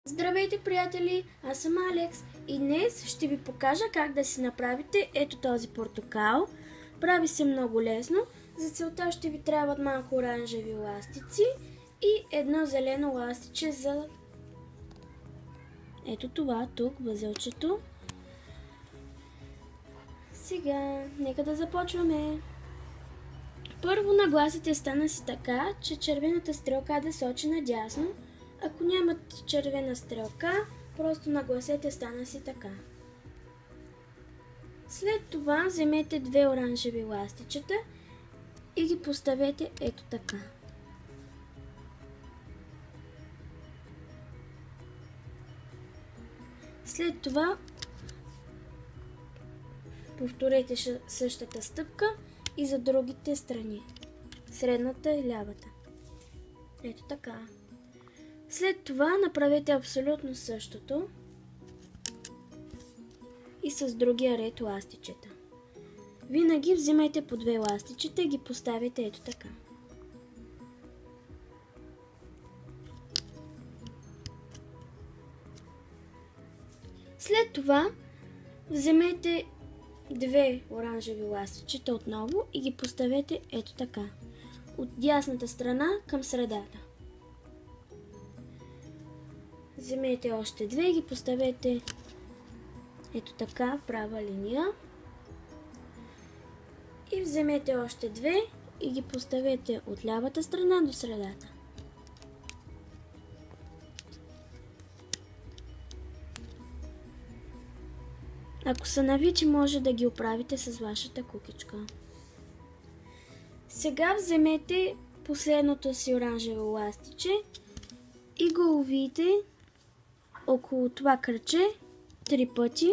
Здравейте, приятели! Аз съм Алекс и днес ще ви покажа как да си направите ето този портокал. Прави се много лесно. За целта ще ви трябват малко оранжеви ластици и едно зелено ластиче за ето това тук, възелчето. Сега, нека да започваме. Първо нагласите стана си така, че червената стрелка да сочи надясно. Ако нямате червена стрелка, просто нагласете стана си така. След това вземете две оранжеви ластичета и ги поставете ето така. След това повторете същата стъпка и за другите страни. Средната и лявата. Ето така. След това направете абсолютно същото и с другия ред ластичета. Винаги взимайте по две ластичета и ги поставите ето така. След това вземете две оранжеви ластичета отново и ги поставете ето така. От дясната страна към средата. Вземете още две и ги поставете ето така в права линия. И вземете още две и ги поставете от лявата страна до средата. Ако са навичи, може да ги оправите с вашата кукичка. Сега вземете последното си оранжево ластиче и го увийте около това кръче 3 пъти.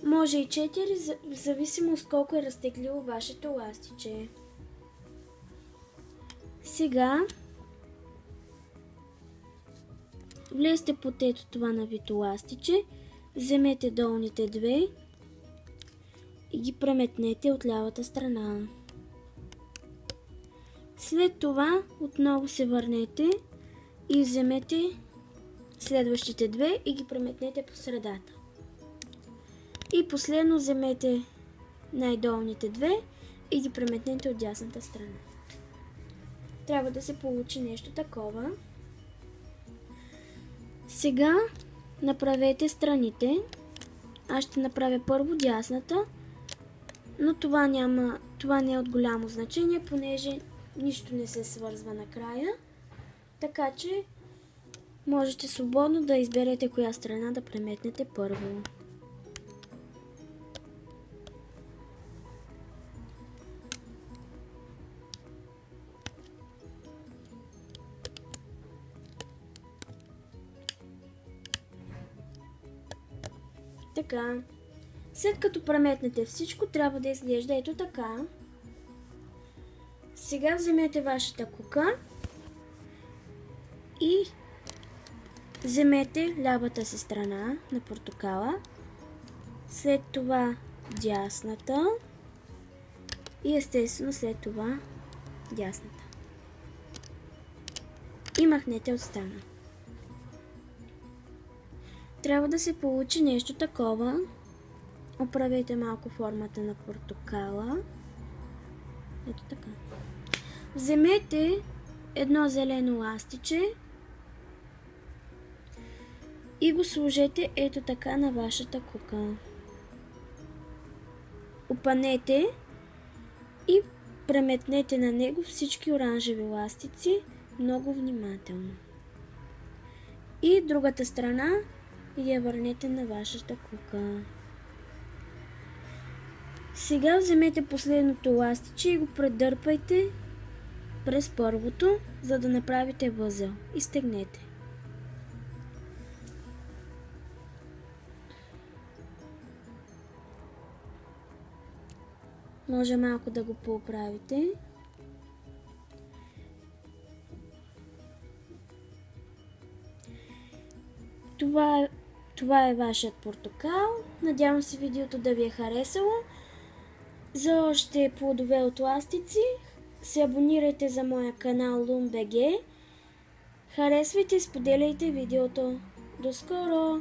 Може и 4, в зависимост колко е разтегливо вашето ластиче. Сега влезте под ето това навито ластиче, вземете долните две и ги преметнете от лявата страна. След това отново се върнете и вземете следващите две и ги преметнете по средата. И последно вземете най-долните две и ги преметнете от дясната страна. Трябва да се получи нещо такова. Сега направете страните. Аз ще направя първо дясната, но това не е от голямо значение, понеже нищо не се свързва накрая. Така че можете свободно да изберете коя страна да преметнете първо. Така. След като преметнете всичко, трябва да изглежда ето така. Сега вземете вашата кука и вземете лявата си страна на портокала, след това дясната и естествено след това дясната. И махнете от стана. Трябва да се получи нещо такова. Оправете малко формата на портокала. Ето така. Вземете едно зелено ластиче и го сложете ето така на вашата кука. Опънете и преметнете на него всички оранжеви ластици много внимателно. И другата страна и я върнете на вашата кука. Сега вземете последното ластиче и го предърпайте през първото, за да направите възел и стегнете. Може малко да го поправите. Това е вашият портокал. Надявам се видеото да ви е харесало. За още плодове от ластици се абонирайте за моя канал LUMBG Харесвайте и споделяйте видеото. До скоро!